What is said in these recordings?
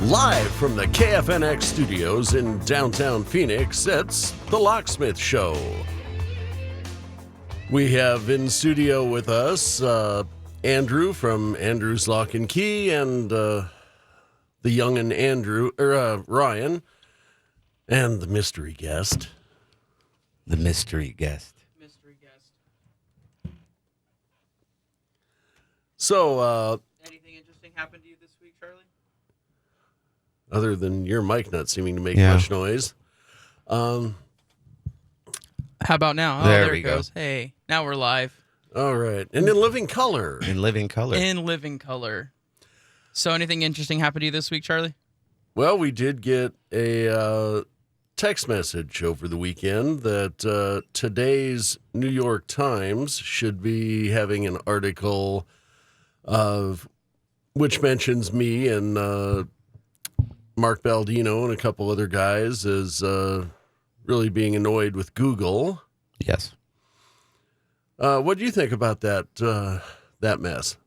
Live from the KFNX studios in downtown Phoenix, it's the Locksmith Show. We have in studio with us Andrew from Andrew's Lock and Key and the youngin' Ryan, and the mystery guest. Mystery guest. So, anything interesting happened to you this week, Charlie? Other than your mic not seeming to make much noise. How about now? There it we go. goes. Hey, now we're live. All right. And in living color. In living color. In living color. So anything interesting happened to you this week, Charlie? Well, we did get a text message over the weekend that today's New York Times should be having an article of which mentions me and Mark Baldino and a couple other guys as really being annoyed with Google. Yes. What do you think about that mess?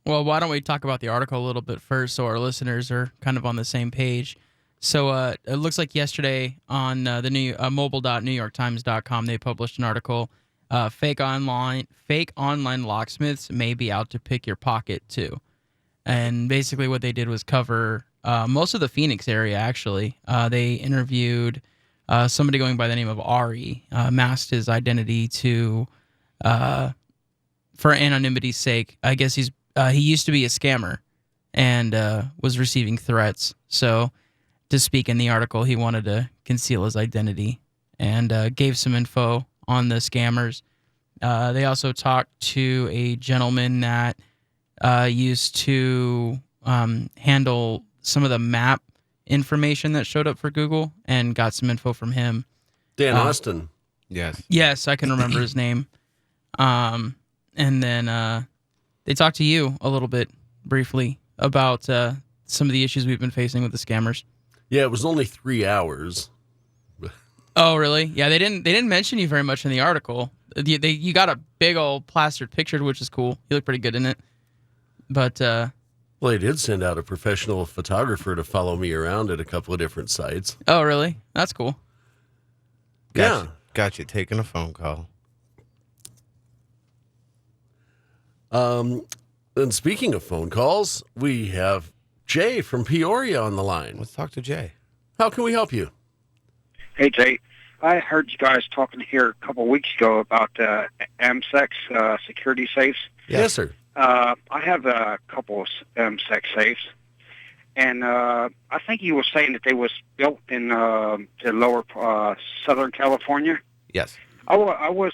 Well, why don't we talk about the article a little bit first so our listeners are kind of on the same page. So it looks like yesterday on the new mobile.newyorktimes.com, they published an article, fake online locksmiths may be out to pick your pocket too. And basically what they did was cover most of the Phoenix area, actually. They interviewed somebody going by the name of Ari, masked his identity to for anonymity's sake. I guess he used to be a scammer and was receiving threats. So to speak in the article, he wanted to conceal his identity and gave some info on the scammers. They also talked to a gentleman that used to handle some of the map information that showed up for Google and got some info from him. Dan Austin. Yes. Yes, I can remember his name. And then they talked to you a little bit briefly about some of the issues we've been facing with the scammers. Yeah, it was only 3 hours. Oh, really? Yeah, they didn't mention you very much in the article. You got a big old plastered picture, which is cool. You look pretty good in it. But well, they did send out a professional photographer to follow me around at a couple of different sites. Oh, really? That's cool. Got you taking a phone call. And speaking of phone calls, we have Jay from Peoria on the line. Let's talk to Jay. How can we help you? Hey, Jay. I heard you guys talking here a couple of weeks ago about AMSEX security safes. Yes, sir. I have a couple of AMSEX safes, and I think you were saying that they was built in the lower Southern California. Yes. I was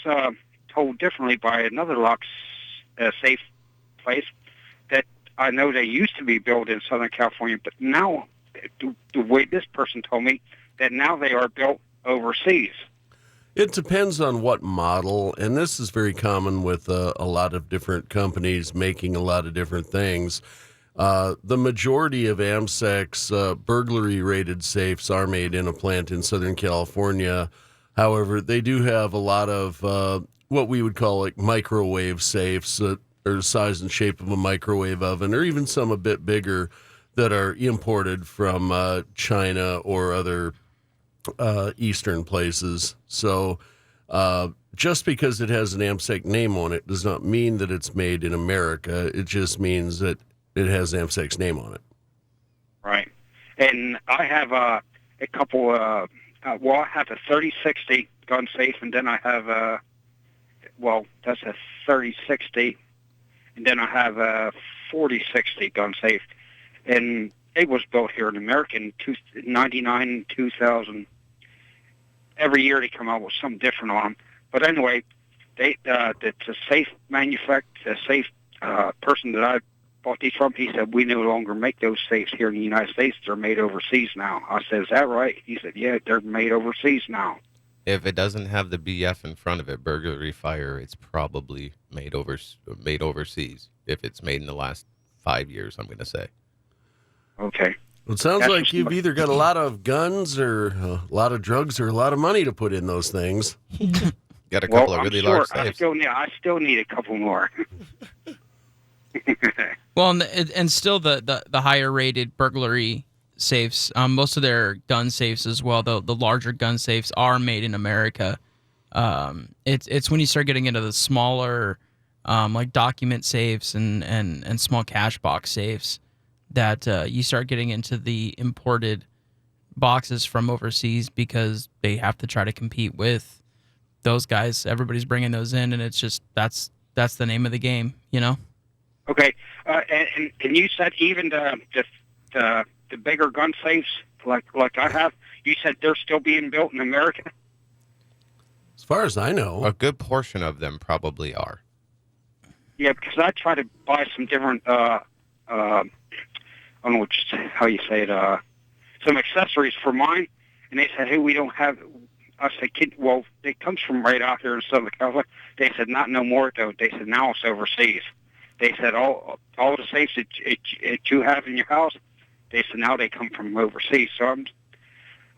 told differently by another safe place that I know they used to be built in Southern California, but now, the way this person told me, that now they are built overseas. It depends on what model, and this is very common with a lot of different companies making a lot of different things. The majority of AMSEX burglary-rated safes are made in a plant in Southern California. However, they do have a lot of what we would call like microwave safes that are the size and shape of a microwave oven, or even some a bit bigger that are imported from China or other Eastern places. So just because it has an AMSEC name on it does not mean that it's made in America. It just means that it has AMSEC's name on it. Right. And I have a couple, I have a 3060 gun safe, and then I have that's a 3060, and then I have a 4060 gun safe. And it was built here in America in 99, 2000. Every year they come out with something different on them. But anyway, the safe manufacturer, the safe person that I bought these from, he said, we no longer make those safes here in the United States. They're made overseas now. I said, is that right? He said, yeah, they're made overseas now. If it doesn't have the BF in front of it, burglary fire, it's probably made overseas. If it's made in the last 5 years, I'm going to say. Okay. It sounds That's like just you've my- either got a lot of guns or a lot of drugs or a lot of money to put in those things. Got a couple of I'm really sure large safes. I still need a couple more. Well, and still the higher rated burglary safes, most of their gun safes as well, the larger gun safes are made in America. It's when you start getting into the smaller, like document safes and small cash box safes that you start getting into the imported boxes from overseas because they have to try to compete with those guys. Everybody's bringing those in, and it's just that's the name of the game, you know. Okay, and you said even the bigger gun safes like I have, you said they're still being built in America. As far as I know. A good portion of them probably are. Yeah, because I tried to buy some different I don't know how you say it, some accessories for mine, and they said, hey, we don't have. I said, kid, well, it comes from right out here in Southern California. They said, not no more, though. They said, now it's overseas. They said, all the safes that you have in your house, they said, now they come from overseas. So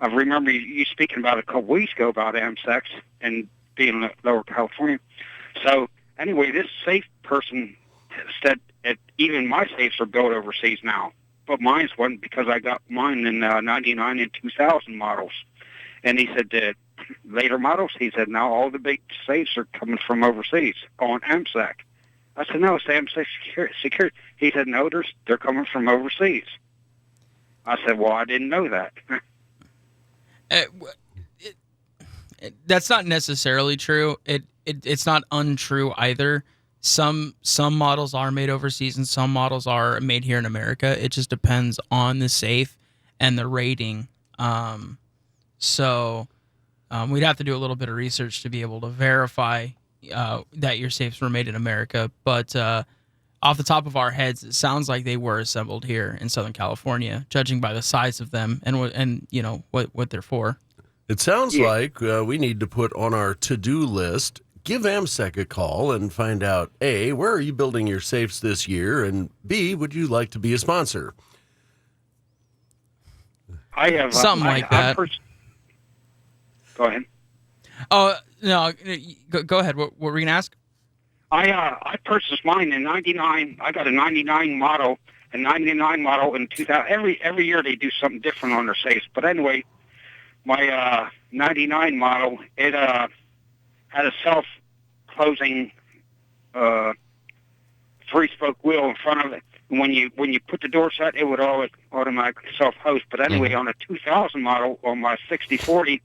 I remember you speaking about it a couple weeks ago about AMSEX and being in Lower California. So anyway, this safe person said that even my safes are built overseas now. But mine's wasn't because I got mine in 99 and 2000 models. And he said that later models, he said, now all the big safes are coming from overseas on AMSEC. I said, no, it's AMSEC security. He said, no, they're coming from overseas. I said, well, I didn't know that. That's not necessarily true. It's not untrue either. Some models are made overseas and some models are made here in America. It just depends on the safe and the rating. So we'd have to do a little bit of research to be able to verify that your safes were made in America. But off the top of our heads, it sounds like they were assembled here in Southern California, judging by the size of them and you know what they're for. It sounds like we need to put on our to-do list, give AMSEC a call and find out, A, where are you building your safes this year? And B, would you like to be a sponsor? I have something like that. Go ahead. Oh, no, go ahead. What were we going to ask? I purchased mine in 99. I got a 99 model, and 99 model in 2000. Every year they do something different on their safes. But anyway, my 99 model, it had a self-closing three-spoke wheel in front of it. And when you put the door shut, it would always automatically self-host. But anyway, on a 2000 model, on my 6040,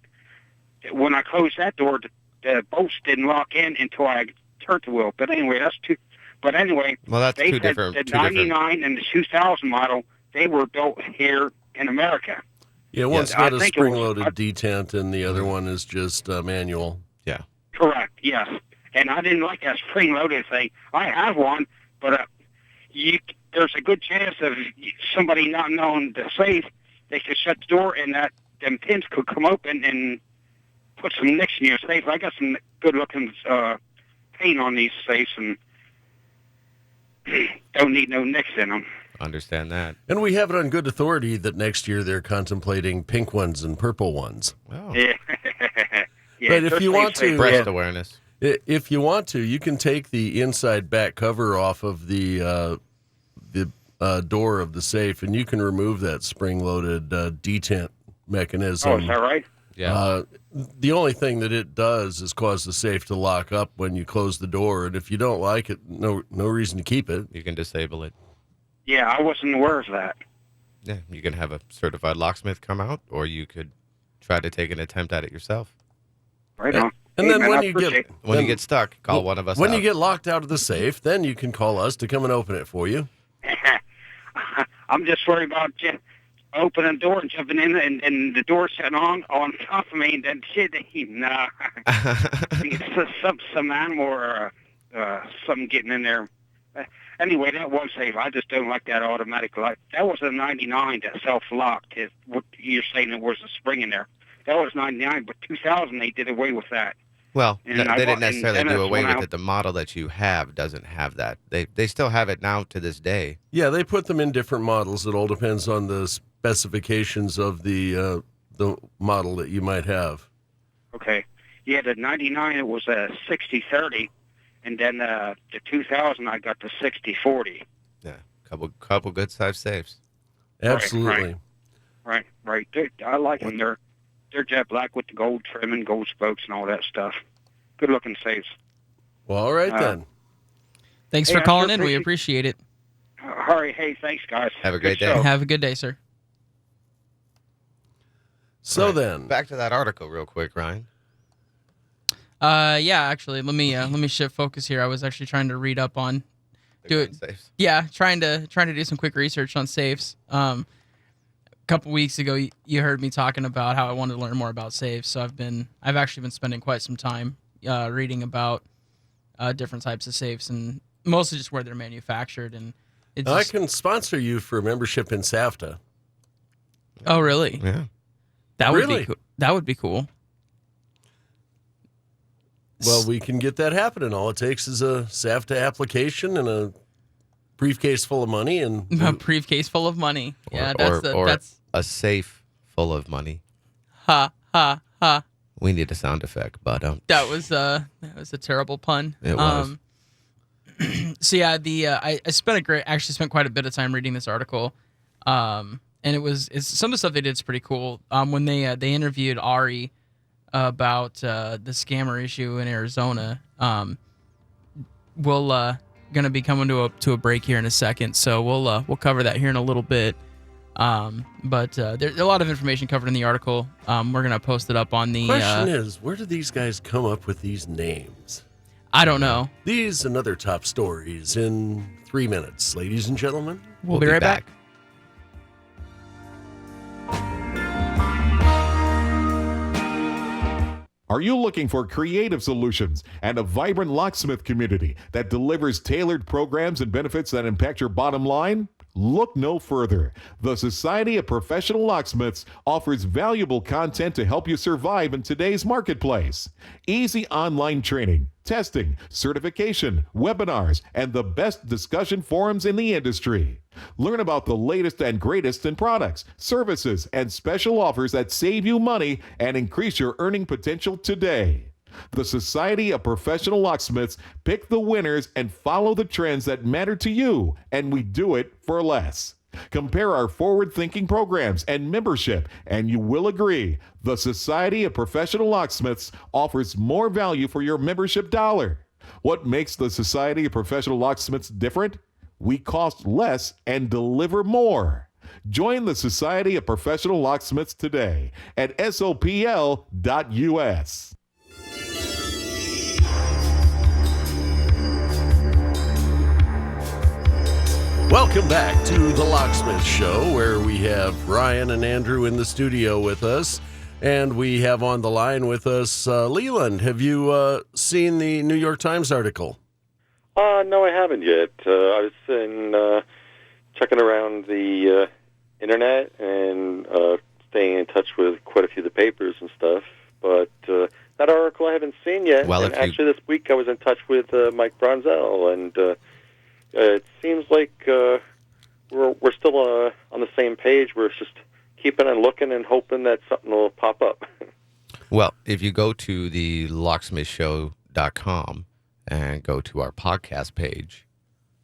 when I closed that door, the bolts didn't lock in until I turned the wheel. But anyway, that's two. But anyway, well, that's they two said different. the two 99 different. and the 2000 model, they were built here in America. Yeah, one's Yes, got I a think it was- spring-loaded detent, and the other one is just manual. Yeah. Correct, yes. And I didn't like that spring-loaded thing. I have one, but there's a good chance of somebody not knowing the safe, they could shut the door and that them pins could come open and put some nicks in your safe. I got some good-looking paint on these safes and don't need no nicks in them. Understand that. And we have it on good authority that next year they're contemplating pink ones and purple ones. Wow. Yeah. Yeah, But if they're you safe want to- safes. Breast awareness. If you want to, you can take the inside back cover off of the door of the safe, and you can remove that spring-loaded detent mechanism. Oh, is that right? Yeah. The only thing that it does is cause the safe to lock up when you close the door, and if you don't like it, no reason to keep it. You can disable it. Yeah, I wasn't aware of that. Yeah. You can have a certified locksmith come out, or you could try to take an attempt at it yourself. Right on. And Hey, then man, when I you appreciate get it. When you get stuck, call one of us when out. you get locked out of the safe, then you can call us to come and open it for you. I'm just worried about opening the door and jumping in and the door shutting on top of me and then shit. Nah. some animal or something getting in there. Anyway, that was safe. I just don't like that automatic lock. That was a 99 that self-locked. What you're saying there was a spring in there. That was 99, but 2000 they did away with that. Well, And they I didn't bought- necessarily and do that's away when with it. The model that you have doesn't have that. They still have it now to this day. Yeah, they put them in different models. It all depends on the specifications of the model that you might have. Okay. Yeah, the 99, it was a 60-30, and then the 2000, I got the 60-40. Yeah, couple good size safes. Absolutely. Right. I like them. They're jet black with the gold trim and gold spokes and all that stuff. Good looking safes. Well, all right then. Thanks Hey, for calling I in. sure We appreciate it. All right. Hey, thanks, guys. Have a great Good day. show. Have a good day, sir. So Right. then, Back to that article real quick, Ryan. Yeah, actually, let me shift focus here. I was actually trying to read up on Safes. Yeah, trying to do some quick research on safes. A couple weeks ago, you heard me talking about how I wanted to learn more about safes. So I've actually been spending quite some time reading about different types of safes and mostly just where they're manufactured. And it's I just, can sponsor you for membership in SAFTA. oh really? Yeah. That would Really? be cool. That would be cool. Well, we can get that happening. All it takes is a SAFTA application and a briefcase full of money, and A briefcase full of money. Yeah, or that's a safe full of money. ha ha ha. We need a sound effect, but That was a terrible pun. It was. So yeah, I actually spent quite a bit of time reading this article, and it's some of the stuff they did is pretty cool. When they interviewed Ari about the scammer issue in Arizona, we'll gonna be coming to a break here in a second, so we'll cover that here in a little bit. But there's a lot of information covered in the article. We're gonna post it up on the. question is, where do these guys come up with these names? I don't know. These and other top stories in 3 minutes, ladies and gentlemen. We'll be right back. Are you looking for creative solutions and a vibrant locksmith community that delivers tailored programs and benefits that impact your bottom line? Look no further. The Society of Professional Locksmiths offers valuable content to help you survive in today's marketplace. Easy online training, testing, certification, webinars, and the best discussion forums in the industry. Learn about the latest and greatest in products, services, and special offers that save you money and increase your earning potential today. The Society of Professional Locksmiths pick the winners and follow the trends that matter to you, and we do it for less. Compare our forward-thinking programs and membership, and you will agree the Society of Professional Locksmiths offers more value for your membership dollar. What makes the Society of Professional Locksmiths different? We cost less and deliver more. Join the Society of Professional Locksmiths today at sopl.us. Welcome back to the Locksmith Show, where we have Ryan and Andrew in the studio with us, and we have on the line with us Leland. Have you seen the New York Times article? No, I haven't yet. I've been checking around the internet and staying in touch with quite a few of the papers and stuff, but that article I haven't seen yet. Well, and actually, this week I was in touch with Mike Bronzell, and it seems like we're still on the same page. We're just keeping on looking and hoping that something will pop up. Well, if you go to the locksmithshow.com and go to our podcast page,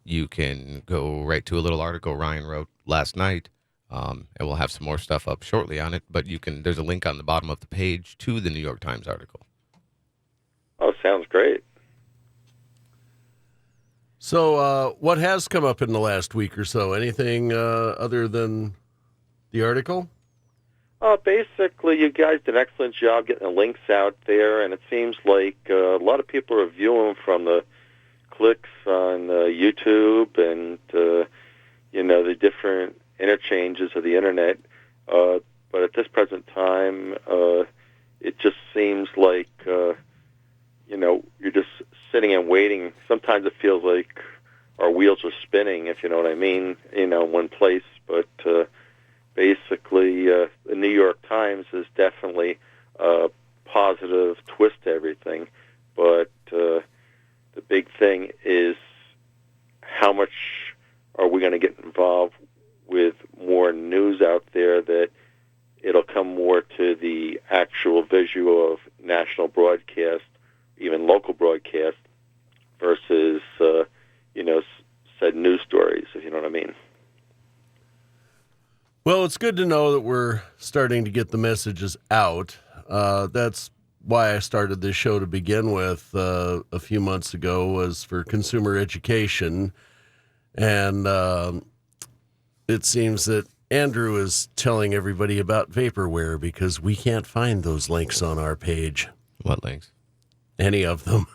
you can go right to a little article Ryan wrote last night, and we'll have some more stuff up shortly on it. But there's a link on the bottom of the page to the New York Times article. Oh, sounds great. So what has come up in the last week or so? Anything other than the article? Basically, you guys did an excellent job getting the links out there, and it seems like a lot of people are viewing from the clicks on YouTube and, the different interchanges of the Internet. But at this present time, it just seems like, you're just sitting and waiting. Sometimes it feels like our wheels are spinning, if you know what I mean, in one place. But basically, the New York Times is definitely a positive twist to everything. But the big thing is how much are we going to get involved with more news out there even local broadcasts versus, said news stories, if you know what I mean. Well, it's good to know that we're starting to get the messages out. That's why I started this show to begin with a few months ago, was for consumer education. And it seems that Andrew is telling everybody about vaporware because we can't find those links on our page. What links? Any of them.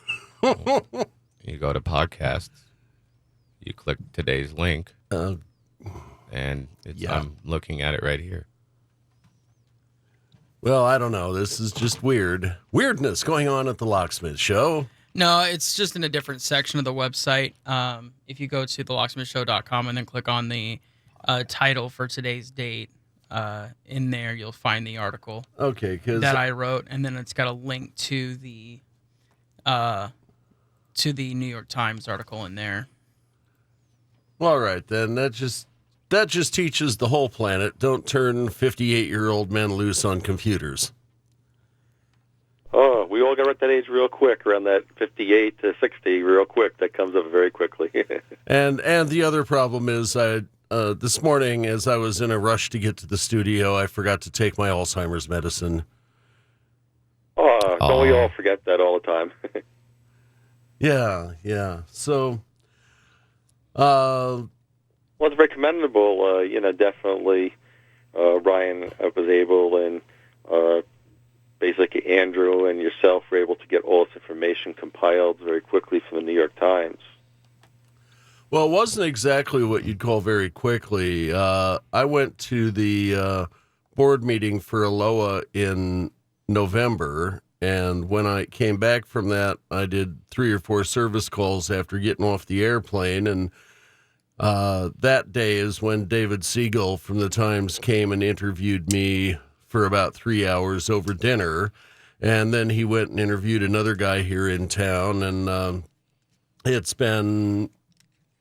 You go to podcasts, you click today's link, and I'm looking at it right here. Well, I don't know. This is just weirdness going on at the Locksmith Show. No, it's just in a different section of the website. If you go to thelocksmithshow.com and then click on the title for today's date, in there you'll find the article that I wrote, and then it's got a link to the New York Times article in there. All right, then that just teaches the whole planet, don't turn 58-year-old men loose on computers. Oh, we all got at that age real quick, around that 58 to 60 real quick. That comes up very quickly. And the other problem is this morning, as I was in a rush to get to the studio, I forgot to take my Alzheimer's medicine. Oh, don't we all forget that all the time? Yeah. So, well, it's very commendable. Definitely Ryan was able, and basically Andrew and yourself were able to get all this information compiled very quickly from the New York Times. Well, it wasn't exactly what you'd call very quickly. I went to the board meeting for Aloha in November, and when I came back from that, I did 3 or 4 service calls after getting off the airplane, and that day is when David Siegel from the Times came and interviewed me for about 3 hours over dinner, and then he went and interviewed another guy here in town, and it's been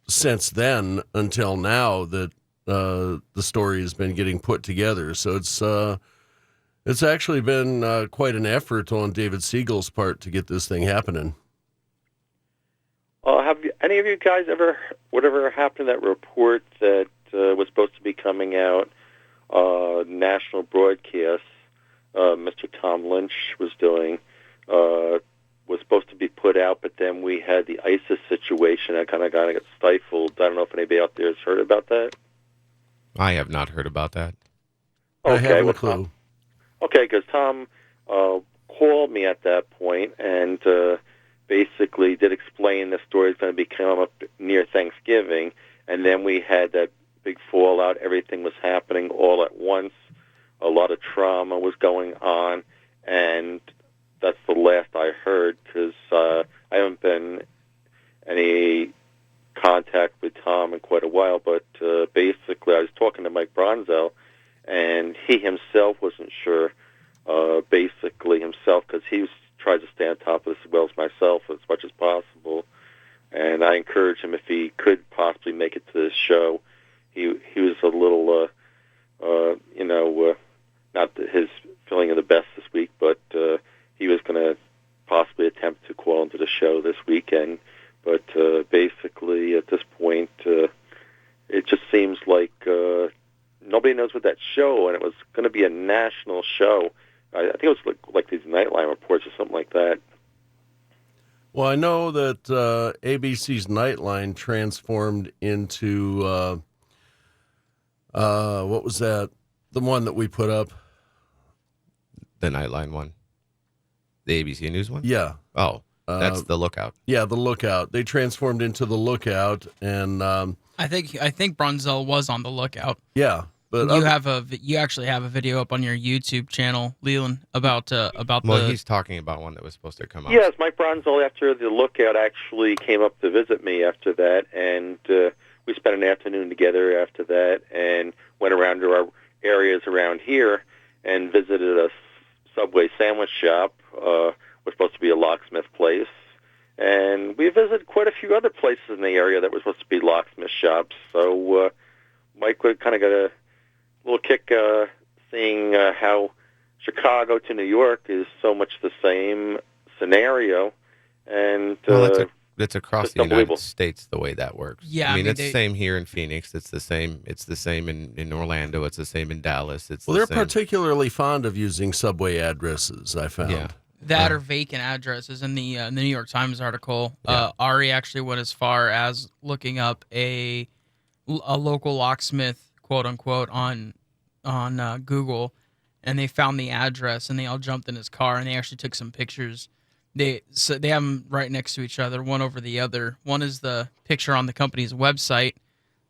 since then until now that the story has been getting put together. So it's actually been quite an effort on David Siegel's part to get this thing happening. Have any of you guys whatever happened to that report that was supposed to be coming out, national broadcast, Mr. Tom Lynch was doing, was supposed to be put out, but then we had the ISIS situation that kind of got stifled. I don't know if anybody out there has heard about that. I have not heard about that. Okay, I have well, a clue. Okay, because Tom called me at that point and basically did explain the story is going to be coming up near Thanksgiving, and then we had that big fallout. Everything was happening all at once. A lot of trauma was going on, and that's the last I heard, because I haven't been any contact with Tom in quite a while, but basically I was talking to Mike Bronzell, and he himself wasn't sure, basically himself, because he tries to stay on top of this as well as myself as much as possible, and I encouraged him if he could possibly make it to this show. He was a little, not his feeling of the best this week, but he was going to possibly attempt to call into the show this weekend. But basically, at this point, it just seems like nobody knows what that show, and it was going to be a national show. I think it was like these Nightline reports or something like that. Well, I know that ABC's Nightline transformed into, what was that? The one that we put up? The Nightline one. The ABC News one? Yeah. Oh, that's the Lookout. Yeah, the Lookout. They transformed into the Lookout, and I think Bronzell was on the Lookout. yeah. But You actually have a video up on your YouTube channel, Leland, about Well, he's talking about one that was supposed to come out. Yes, Mike Bronzell, after the Lookout, actually came up to visit me after that, and we spent an afternoon together after that, and went around to our areas around here and visited a Subway sandwich shop. Was supposed to be a locksmith place, and we visited quite a few other places in the area that were supposed to be locksmith shops. So Mike kind of got a little kick seeing how Chicago to New York is so much the same scenario, And Well, it's across just the United unbelievable. States the way that works. Yeah, I I mean, mean, it's the same here in Phoenix. It's the same. It's the same in Orlando. It's the same in Dallas. It's Well, the they're same. particularly fond of using subway addresses, I found. Yeah. That or vacant addresses. In the New York Times article, Yeah. Ari actually went as far as looking up a local locksmith, quote unquote, on Google, and they found the address, and they all jumped in his car, and they actually took some pictures. They have them right next to each other, one over the other. One is the picture on the company's website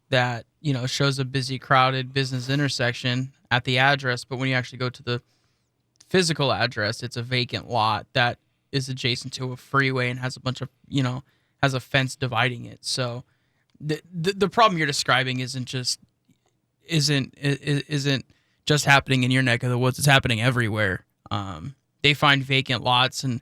that shows a busy, crowded business intersection at the address, but when you actually go to the physical address, it's a vacant lot that is adjacent to a freeway and has a bunch of has a fence dividing it. So the problem you're describing isn't just happening in your neck of the woods. It's happening everywhere. They find vacant lots and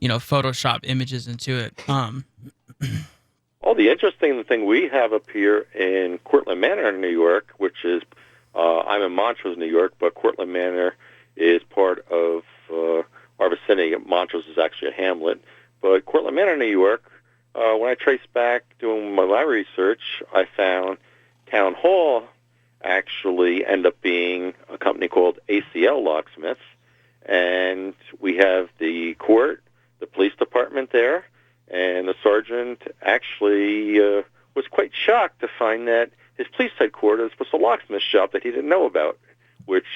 Photoshop images into it. Well, the interesting thing we have up here in Cortlandt Manor, New York, which is, I'm in Montrose, New York, but Cortlandt Manor is part of our vicinity. Montrose is actually a hamlet. But Cortlandt Manor, New York, when I traced back doing my research, I found Town Hall actually ended up being a company called ACL Locksmiths. And we have the court, the police department there, and the sergeant actually was quite shocked to find that his police headquarters was a locksmith shop that he didn't know about, which,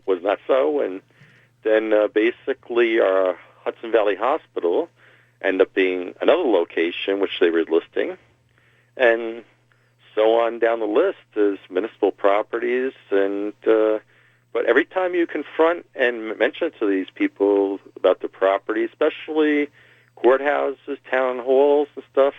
was not so. And then basically our Hudson Valley Hospital ended up being another location, which they were listing. And so on down the list is municipal properties. And but every time you confront and mention to these people about the property, especially courthouses, town halls and stuff,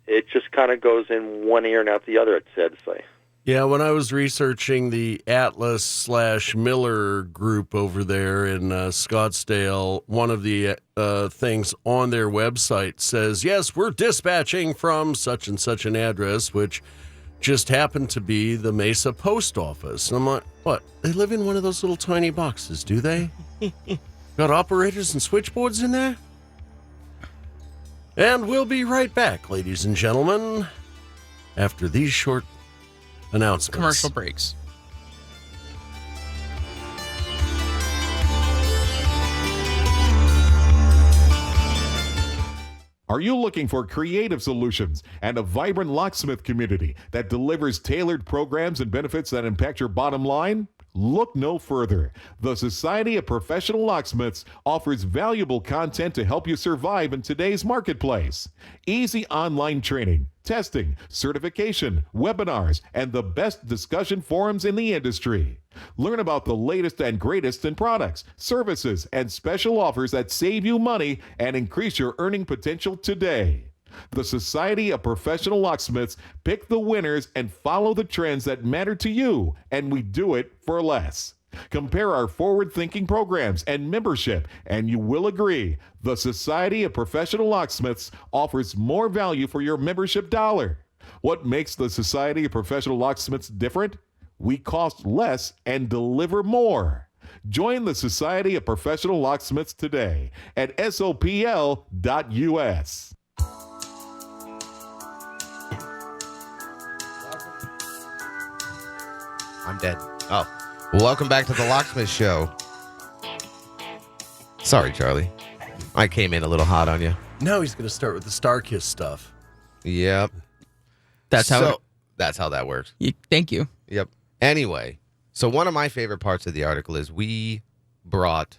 it just kind of goes in one ear and out the other, it's sad to say. Yeah, when I was researching the Atlas/Miller group over there in Scottsdale, one of the things on their website says, yes, we're dispatching from such and such an address, which just happened to be the Mesa post office. And I'm like, what? They live in one of those little tiny boxes, do they? Got operators and switchboards in there? And we'll be right back, ladies and gentlemen, after these short announcements. Commercial breaks. Are you looking for creative solutions and a vibrant locksmith community that delivers tailored programs and benefits that impact your bottom line? Look no further. The Society of Professional Locksmiths offers valuable content to help you survive in today's marketplace. Easy online training, testing, certification, webinars, and the best discussion forums in the industry. Learn about the latest and greatest in products, services, and special offers that save you money and increase your earning potential today. The Society of Professional Locksmiths pick the winners and follow the trends that matter to you, and we do it for less. Compare our forward-thinking programs and membership, and you will agree the Society of Professional Locksmiths offers more value for your membership dollar. What makes the Society of Professional Locksmiths different? We cost less and deliver more. Join the Society of Professional Locksmiths today at sopl.us. I'm dead. Oh. Welcome back to the Locksmith Show. Sorry, Charlie. I came in a little hot on you. Now he's going to start with the StarKiss stuff. Yep. That's how. That's how that works. Thank you. Yep. Anyway, so one of my favorite parts of the article is they brought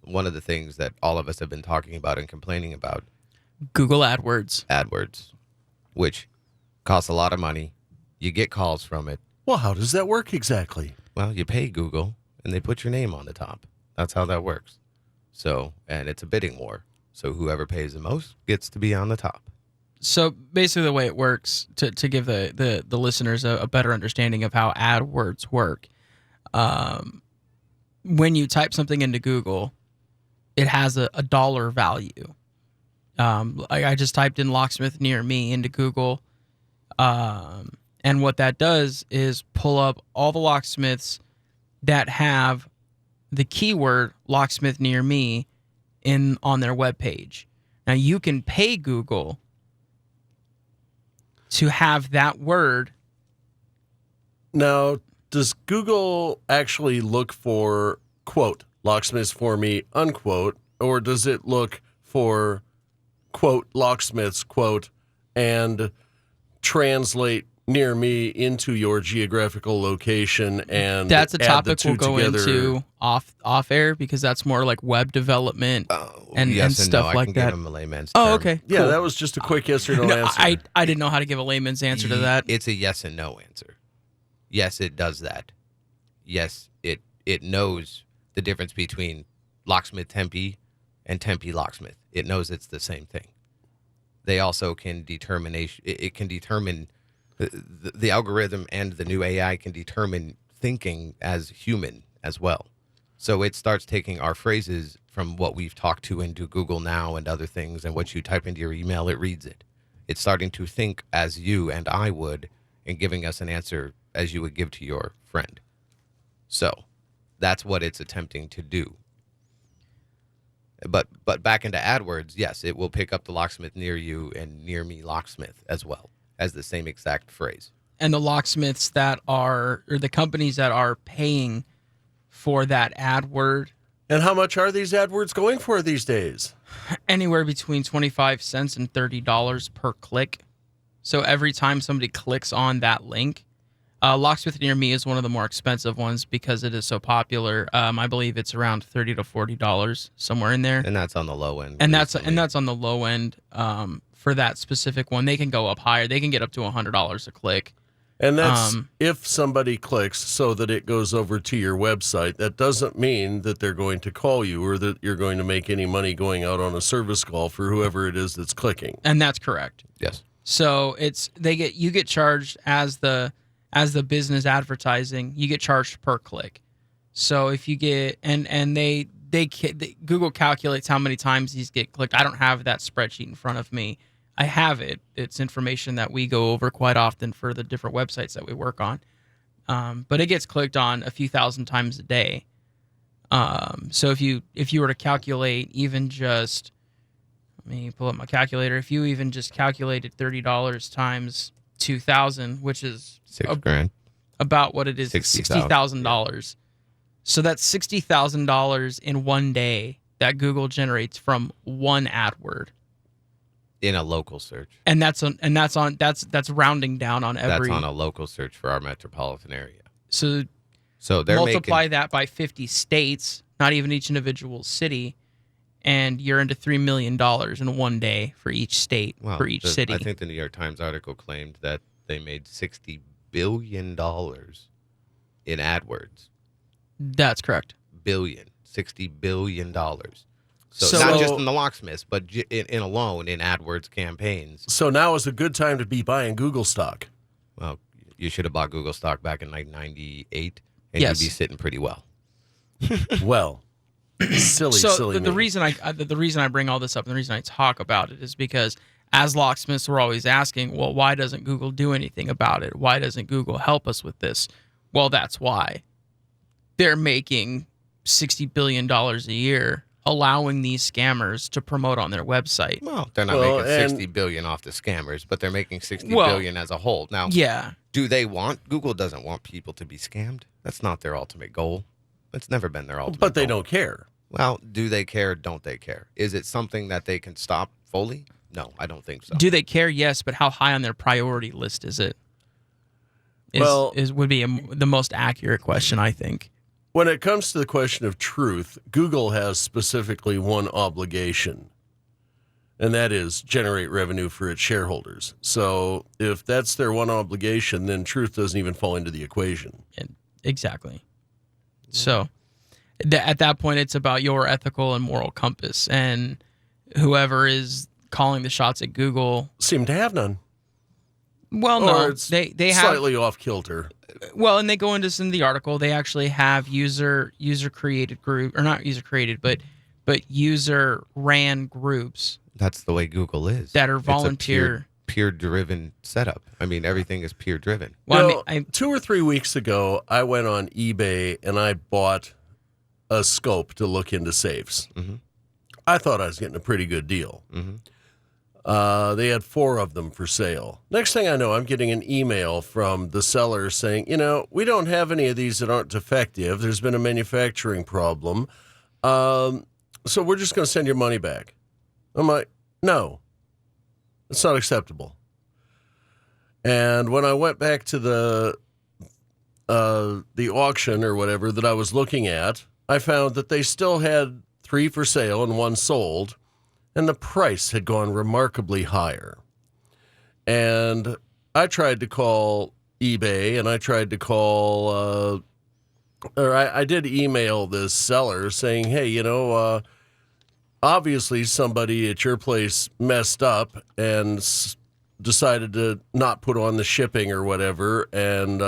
one of the things that all of us have been talking about and complaining about. Google AdWords, which costs a lot of money. You get calls from it. Well, how does that work exactly? Well, you pay Google, and they put your name on the top. That's how that works. So, and it's a bidding war. So whoever pays the most gets to be on the top. So basically the way it works, to give the listeners a better understanding of how AdWords work, when you type something into Google, it has a dollar value. I just typed in locksmith near me into Google, and what that does is pull up all the locksmiths that have the keyword locksmith near me on their webpage. Now you can pay Google to have that word. Now, does Google actually look for, quote, locksmiths for me, unquote, or does it look for, quote, locksmiths, quote, and translate near me into your geographical location? And that's a add the topic we'll two go together? into off air, because that's more like web development and yes and stuff no. like I can that. give him a layman's Oh, term. okay. Yeah, cool. that was just a quick yes or no, No, answer. I didn't know how to give a layman's answer to that. It's a yes and no answer. Yes, it does that. Yes, it knows the difference between Locksmith Tempe and Tempe Locksmith. It knows it's the same thing. They also can it can determine the algorithm, and the new AI can determine thinking as human as well. So it starts taking our phrases from what we've talked to into Google Now and other things, and what you type into your email, it reads it. It's starting to think as you and I would, and giving us an answer as you would give to your friend. So that's what it's attempting to do. But back into AdWords, yes, it will pick up the locksmith near you and near me locksmith as well as the same exact phrase. And the locksmiths or the companies that are paying for that ad word, And how much are these AdWords going for these days? anywhere between 25 cents and $30 per click. So every time somebody clicks on that link, Locksmith Near Me is one of the more expensive ones because it is so popular. I believe it's around $30 to $40, somewhere in there. And that's on the low end. And that's on the low end for that specific one. They can go up higher. They can get up to $100 a click. And that's if somebody clicks so that it goes over to your website. That doesn't mean that they're going to call you or that you're going to make any money going out on a service call for whoever it is that's clicking. And that's correct. Yes. So you get charged as the business advertising. You get charged per click. So if you get Google calculates how many times these get clicked. I don't have that spreadsheet in front of me. I have it. It's information that we go over quite often for the different websites that we work on. But it gets clicked on a few thousand times a day. So if you were to calculate even just, let me pull up my calculator. If you even just calculated $30 times 2,000, which is $6,000. about what it is, $60,000. So that's $60,000 in one day that Google generates from one AdWord. In a local search. And that's rounding down on every. That's on a local search for our metropolitan area. So they're multiply that by 50 states, not even each individual city, and you're into $3 million in one day for each state, for each city. I think the New York Times article claimed that they made $60 billion in AdWords. That's correct. $60 billion. So So- not just in the locksmiths, but in alone in AdWords campaigns. So now is a good time to be buying Google stock. Well, you should have bought Google stock back in like 98, and Yes. you'd be sitting pretty well. Well, silly the me. reason I bring all this up and the reason I talk about it is because as locksmiths, we're always asking, well, why doesn't Google do anything about it? Why doesn't Google help us with this? Well, that's why. They're making $60 billion a year allowing these scammers to promote on their website. Well, they're not making $60 billion off the scammers, but they're making $60 billion as a whole. Now, Yeah. do they want? Google doesn't want people to be scammed. That's not their ultimate goal. It's never been their ultimate But they goal. don't care. Well, do they care? Don't they care? Is it something that they can stop fully? No, I don't think so. Do they care? Yes, but how high on their priority list is it? Would be the most accurate question, I think. When it comes to the question of truth, Google has specifically one obligation, and that is generate revenue for its shareholders. So if that's their one obligation, then truth doesn't even fall into the equation. Exactly. So at that point, it's about your ethical and moral compass, and whoever is calling the shots at Google. Seem to have none. Well, Or no, it's they have slightly off kilter. Well, and they go into this in the article. They actually have user created group, or not user created, but user ran groups That's the way Google is. that are It's a volunteer. peer-driven setup. I mean, everything is peer-driven. Well, You know, 2 or 3 weeks ago, I went on eBay and I bought a scope to look into safes. Mm-hmm. I thought I was getting a pretty good deal. Mm-hmm. They had 4 of them for sale. Next thing I know, I'm getting an email from the seller saying, we don't have any of these that aren't defective. There's been a manufacturing problem. So we're just going to send your money back. I'm like, no, it's not acceptable. And when I went back to the auction or whatever that I was looking at, I found that they still had 3 for sale and 1 sold, and the price had gone remarkably higher. And I tried to call eBay, and I tried to call, I did email this seller saying, hey, obviously somebody at your place messed up and decided to not put on the shipping or whatever, and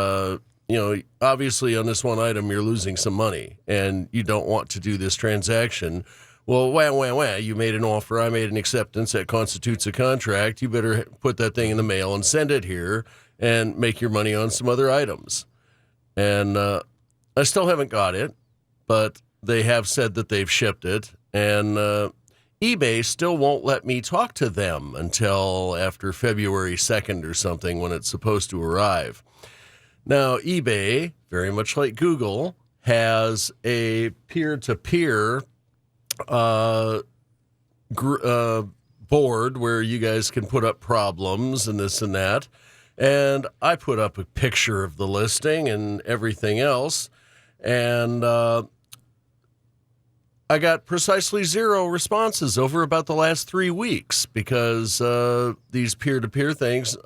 obviously on this one item you're losing some money and you don't want to do this transaction. Well, wah, you made an offer, I made an acceptance, that constitutes a contract. You better put that thing in the mail and send it here and make your money on some other items. And I still haven't got it, but they have said that they've shipped it, and eBay still won't let me talk to them until after February 2nd or something when it's supposed to arrive. Now, eBay, very much like Google, has a peer-to-peer board where you guys can put up problems and this and that. And I put up a picture of the listing and everything else. And I got precisely 0 responses over about the last 3 weeks because these peer-to-peer things,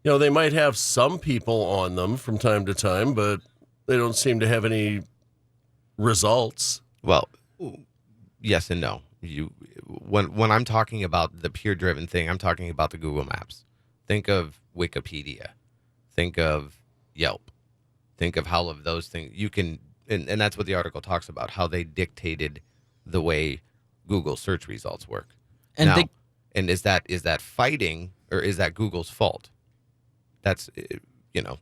they might have some people on them from time to time, but they don't seem to have any results. Well, yes and no. When I'm talking about the peer-driven thing, I'm talking about the Google Maps. Think of Wikipedia. Think of Yelp. Think of how of those things you can, and that's what the article talks about, how they dictated the way Google search results work. And is that fighting, or is that Google's fault? That's,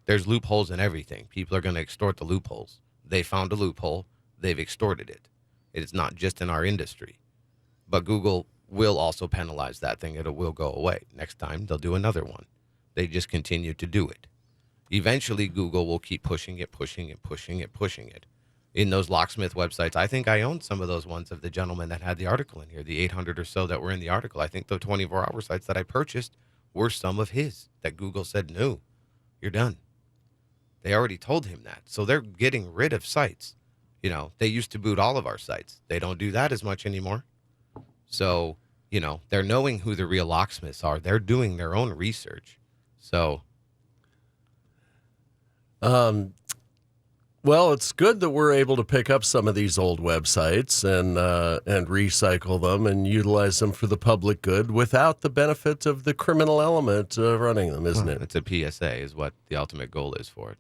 there's loopholes in everything. People are going to extort the loopholes. They found a loophole. They've extorted it. It's not just in our industry. But Google will also penalize that thing. It will go away. Next time, they'll do another one. They just continue to do it. Eventually, Google will keep pushing it. In those locksmith websites, I think I owned some of those ones of the gentleman that had the article in here, the 800 or so that were in the article. I think the 24-hour sites that I purchased were some of his that Google said, no, you're done. They already told him that. So they're getting rid of sites. They used to boot all of our sites. They don't do that as much anymore. So, they're knowing who the real locksmiths are. They're doing their own research. So, well, it's good that we're able to pick up some of these old websites and recycle them and utilize them for the public good without the benefit of the criminal element running them, isn't it? It's a PSA is what the ultimate goal is for it.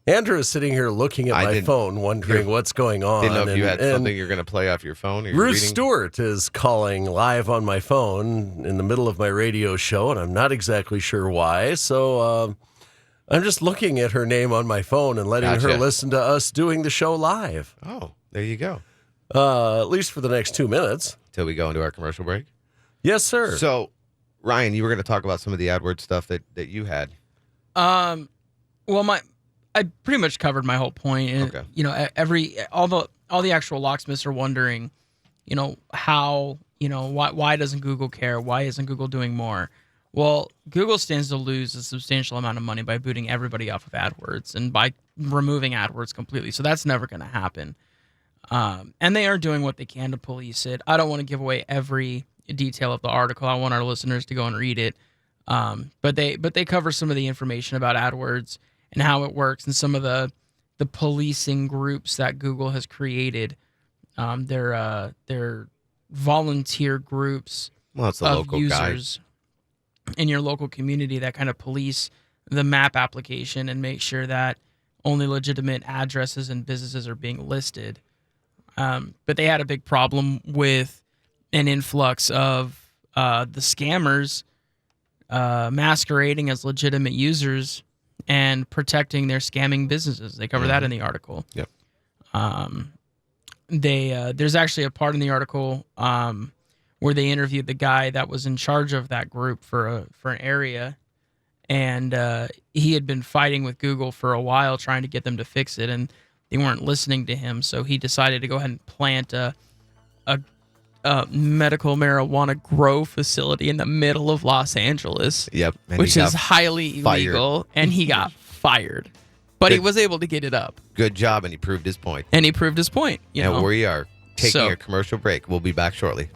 Andrew is sitting here looking at my phone, wondering what's going on. Didn't know if you had something you're going to play off your phone. Or Bruce Stewart is calling live on my phone in the middle of my radio show, and I'm not exactly sure why. So I'm just looking at her name on my phone and letting her listen to us doing the show live. Oh, there you go. At least for the next 2 minutes. Till we go into our commercial break? Yes, sir. So, Ryan, you were going to talk about some of the AdWords stuff that you had. I pretty much covered my whole point. Okay. All the actual locksmiths are wondering, how, why doesn't Google care? Why isn't Google doing more? Well, Google stands to lose a substantial amount of money by booting everybody off of AdWords and by removing AdWords completely. So that's never going to happen. And they are doing what they can to police it. I don't want to give away every detail of the article. I want our listeners to go and read it. But they cover some of the information about AdWords and how it works, and some of the policing groups that Google has created. They're volunteer groups it's a of local users in your local community that kind of police the map application and make sure that only legitimate addresses and businesses are being listed. But they had a big problem with an influx of the scammers masquerading as legitimate users and protecting their scamming businesses. They cover that in the article. Yep. There's actually a part in the article where they interviewed the guy that was in charge of that group for an area, and he had been fighting with Google for a while trying to get them to fix it, and they weren't listening to him. So he decided to go ahead and plant a medical marijuana grow facility in the middle of Los Angeles. Yep. And which he is got highly fired. illegal, and he got fired. But he was able to get it up. Good job, and he proved his point. And he proved his point. You know? We are taking So- a commercial break. We'll be back shortly.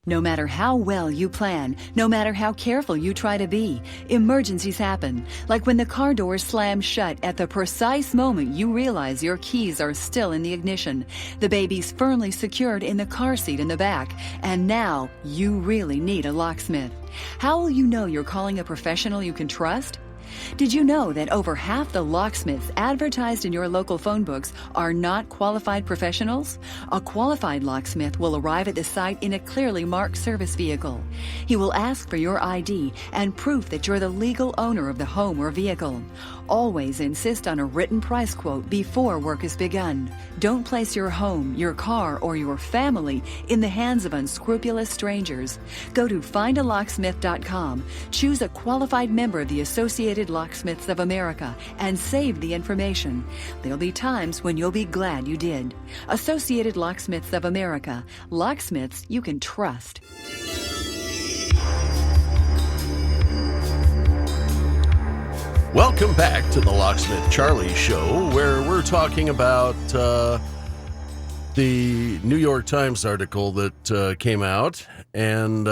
No matter how well you plan, no matter how careful you try to be, emergencies happen. Like when the car door slams shut at the precise moment you realize your keys are still in the ignition, the baby's firmly secured in the car seat in the back, and now you really need a locksmith. How will you know you're calling a professional you can trust? Did you know that over half the locksmiths advertised in your local phone books are not qualified professionals? A qualified locksmith will arrive at the site in a clearly marked service vehicle. He will ask for your ID and proof that you're the legal owner of the home or vehicle. Always insist on a written price quote before work is begun. Don't place your home, your car, or your family in the hands of unscrupulous strangers. Go to findalocksmith.com, choose a qualified member of the Associated Locksmiths of America, and save the information. There'll be times when you'll be glad you did. Associated Locksmiths of America, locksmiths you can trust. Welcome back to the Locksmith Charlie Show, where we're talking about the New York Times article that came out, and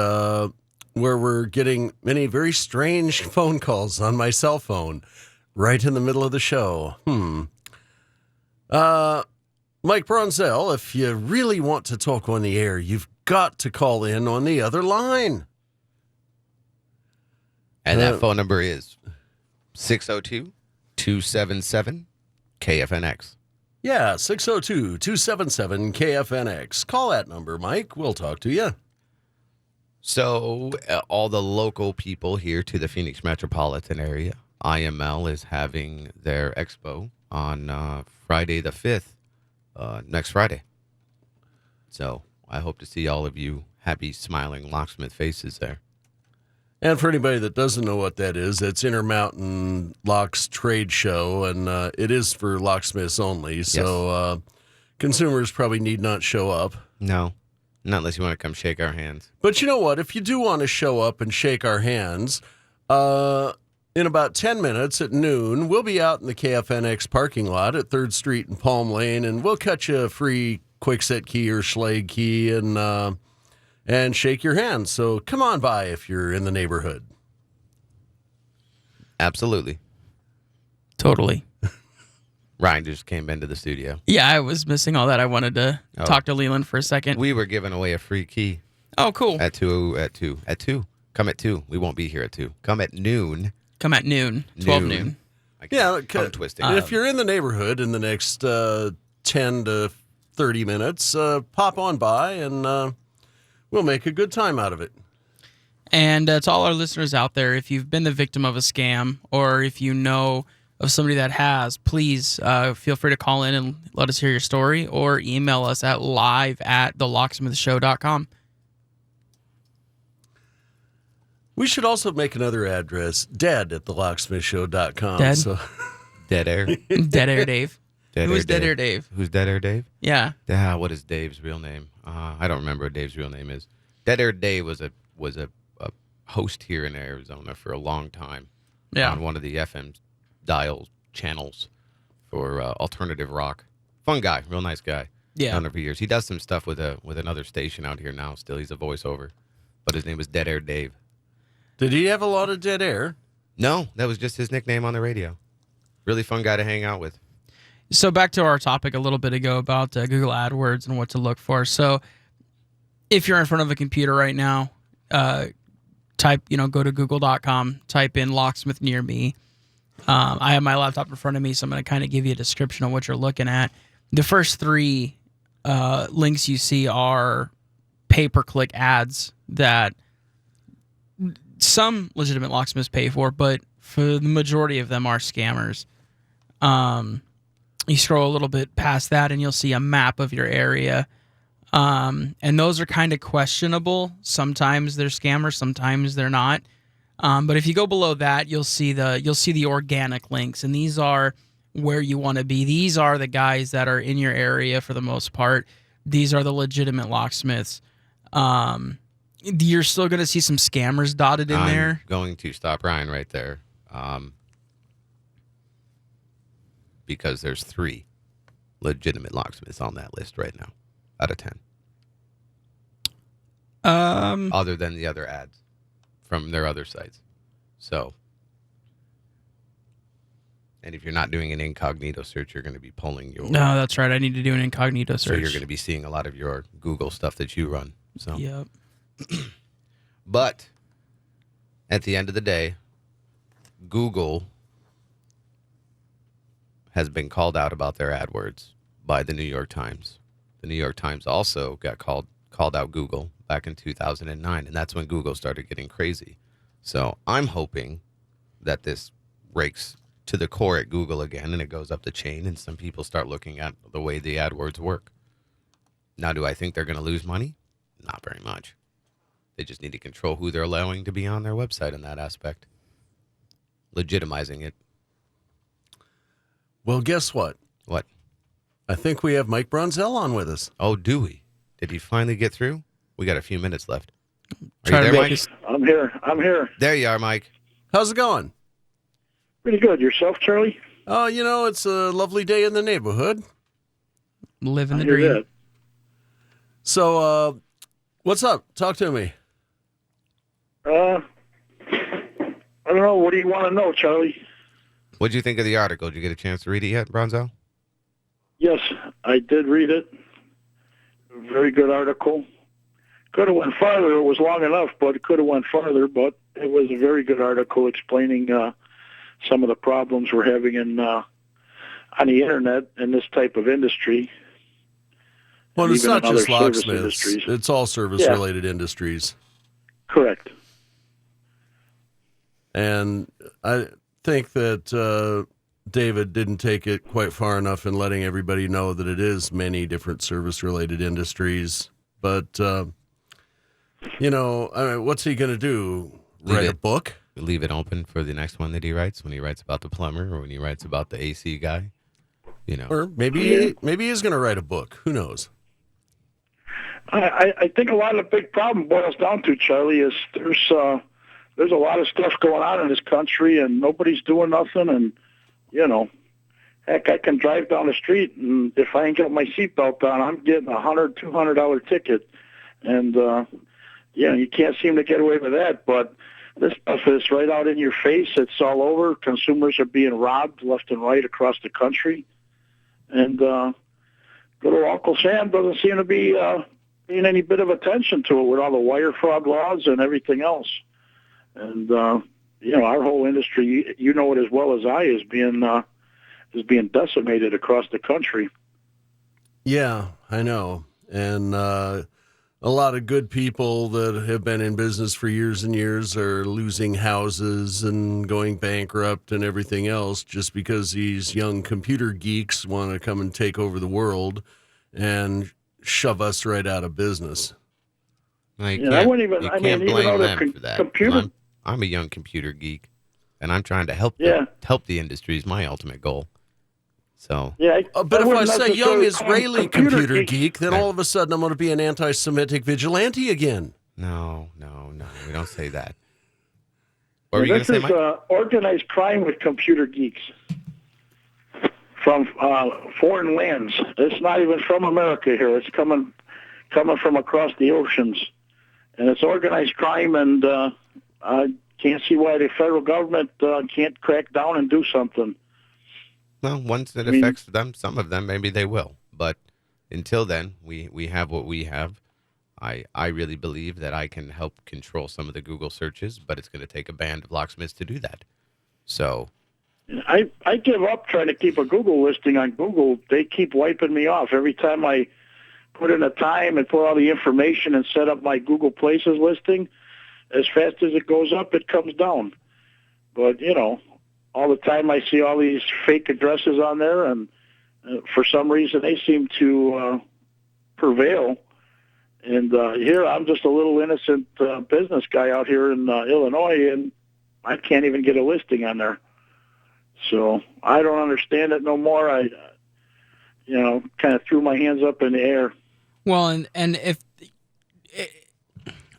where we're getting many very strange phone calls on my cell phone right in the middle of the show. Mike Bronzell, if you really want to talk on the air, you've got to call in on the other line. And that phone number is 602-277-KFNX. Yeah, 602-277-KFNX. Call that number, Mike. We'll talk to you. So, all the local people here to the Phoenix metropolitan area, IML is having their expo on Friday the 5th, next Friday. So, I hope to see all of you happy, smiling locksmith faces there. And for anybody that doesn't know what that is, it's Intermountain Locks Trade Show, and it is for locksmiths only. So consumers probably need not show up. No, not unless you want to come shake our hands. But you know what? If you do want to show up and shake our hands, in about 10 minutes at noon, we'll be out in the KFNX parking lot at 3rd Street and Palm Lane, and we'll cut you a free Kwikset key or Schlage key and shake your hand. So come on by if you're in the neighborhood. Absolutely. Totally. Ryan just came into the studio. Yeah, I was missing all that. I wanted to talk to Leland for a second. We were giving away a free key. Oh, cool. At 2. Come at 2. We won't be here at 2. Come at noon. Come at noon. 12 noon. Yeah, tongue twisting. If you're in the neighborhood in the next 10 to 30 minutes, pop on by and we'll make a good time out of it. And to all our listeners out there, if you've been the victim of a scam or if you know of somebody that has, please feel free to call in and let us hear your story or email us at live@thelocksmithshow.com. We should also make another address, dead@thelocksmithshow.com. Dead? So. Dead Air. Dead Air Dave. Who's Dead Air Dave? Who's Dead Air Dave? Yeah. What is Dave's real name? I don't remember what Dave's real name is. Dead Air Dave was a host here in Arizona for a long time. Yeah. On one of the FM dial channels for alternative rock. Fun guy, real nice guy. Yeah. Known him for years. He does some stuff with another station out here now. Still, he's a voiceover, but his name was Dead Air Dave. Did he have a lot of dead air? No, that was just his nickname on the radio. Really fun guy to hang out with. So back to our topic a little bit ago about Google AdWords and what to look for. So if you're in front of a computer right now, go to google.com, type in locksmith near me. I have my laptop in front of me, so I'm going to kind of give you a description of what you're looking at. the first three links you see are pay-per-click ads that some legitimate locksmiths pay for, but for the majority of them are scammers. You scroll a little bit past that and you'll see a map of your area. And those are kind of questionable. Sometimes they're scammers, sometimes they're not. But if you go below that, you'll see the organic links, and these are where you want to be. These are the guys that are in your area for the most part. These are the legitimate locksmiths. You're still going to see some scammers dotted in there. I'm going to stop Ryan right there, because there's 3 legitimate locksmiths on that list right now out of 10. Other than the other ads from their other sites. So, and if you're not doing an incognito search, you're going to be pulling your... No, that's right. I need to do an incognito search. So you're going to be seeing a lot of your Google stuff that you run. So. Yep. But at the end of the day, Google has been called out about their AdWords by the New York Times. The New York Times also got called out Google back in 2009, and that's when Google started getting crazy. So I'm hoping that this breaks to the core at Google again, and it goes up the chain, and some people start looking at the way the AdWords work. Now, do I think they're going to lose money? Not very much. They just need to control who they're allowing to be on their website in that aspect. Legitimizing it. Well, guess what? What? I think we have Mike Bronzell on with us. Oh, do we? Did he finally get through? We got a few minutes left. Are Try you to there, make Mike? this- I'm here. There you are, Mike. How's it going? Pretty good. Yourself, Charlie? Oh, it's a lovely day in the neighborhood. Living the I hear dream. that. So, what's up? Talk to me. I don't know. What do you want to know, Charlie? What did you think of the article? Did you get a chance to read it yet, Bronzo? Yes, I did read it. Very good article. Could have went farther. It was long enough, but it could have went farther. But it was a very good article explaining some of the problems we're having on the internet in this type of industry. Well, And it's even not in just other service locksmiths. industries. It's all service-related industries. Correct. And I think that David didn't take it quite far enough in letting everybody know that it is many different service-related industries. But, what's he going to do? Write a book? Leave it open for the next one that he writes, when he writes about the plumber or when he writes about the AC guy. Or maybe he's going to write a book. Who knows? I think a lot of the big problem boils down to, Charlie, is there's a lot of stuff going on in this country and nobody's doing nothing. And, heck, I can drive down the street and if I ain't got my seatbelt on, I'm getting a $100, $200 ticket. And, you can't seem to get away with that. But this stuff is right out in your face. It's all over. Consumers are being robbed left and right across the country. And good old Uncle Sam doesn't seem to be paying any bit of attention to it with all the wire fraud laws and everything else. And, our whole industry, you know it as well as I, is being decimated across the country. Yeah, I know. And a lot of good people that have been in business for years and years are losing houses and going bankrupt and everything else just because these young computer geeks want to come and take over the world and shove us right out of business. I wouldn't even. You I can't mean, even blame though them the for that. computer. I'm a young computer geek, and I'm trying to help the industry is my ultimate goal. So Yeah, but if I say young necessarily Israeli call them computer geek, then all of a sudden I'm going to be an anti-Semitic vigilante again. no, we don't say that. What were you going This to say, is Mike? organized crime with computer geeks from foreign lands. It's not even from America here. It's coming from across the oceans. And it's organized crime, and I can't see why the federal government can't crack down and do something. Well, once it affects them, some of them, maybe they will. But until then, we have what we have. I really believe that I can help control some of the Google searches, but it's going to take a band of locksmiths to do that. So I give up trying to keep a Google listing on Google. They keep wiping me off. Every time I put in a time and put all the information and set up my Google Places listing, as fast as it goes up, it comes down. But, all the time I see all these fake addresses on there, and for some reason they seem to prevail. And here I'm just a little innocent business guy out here in Illinois, and I can't even get a listing on there. So I don't understand it no more. I, kind of threw my hands up in the air. Well, and if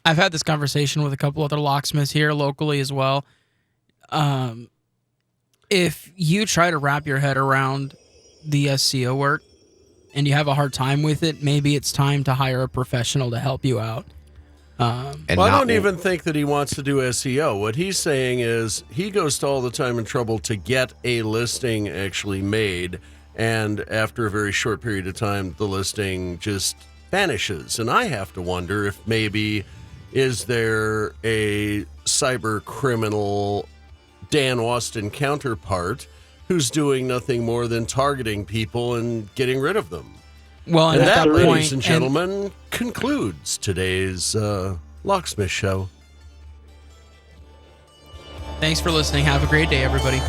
I've had this conversation with a couple other locksmiths here locally as well. If you try to wrap your head around the SEO work and you have a hard time with it, maybe it's time to hire a professional to help you out. I don't even think that he wants to do SEO. What he's saying is he goes to all the time and trouble to get a listing actually made, and after a very short period of time, the listing just vanishes. And I have to wonder if maybe, is there a cyber criminal Dan Austin counterpart who's doing nothing more than targeting people and getting rid of them? Well, and at that, that ladies point, and gentlemen, concludes today's Locksmith Show. Thanks for listening. Have a great day, everybody.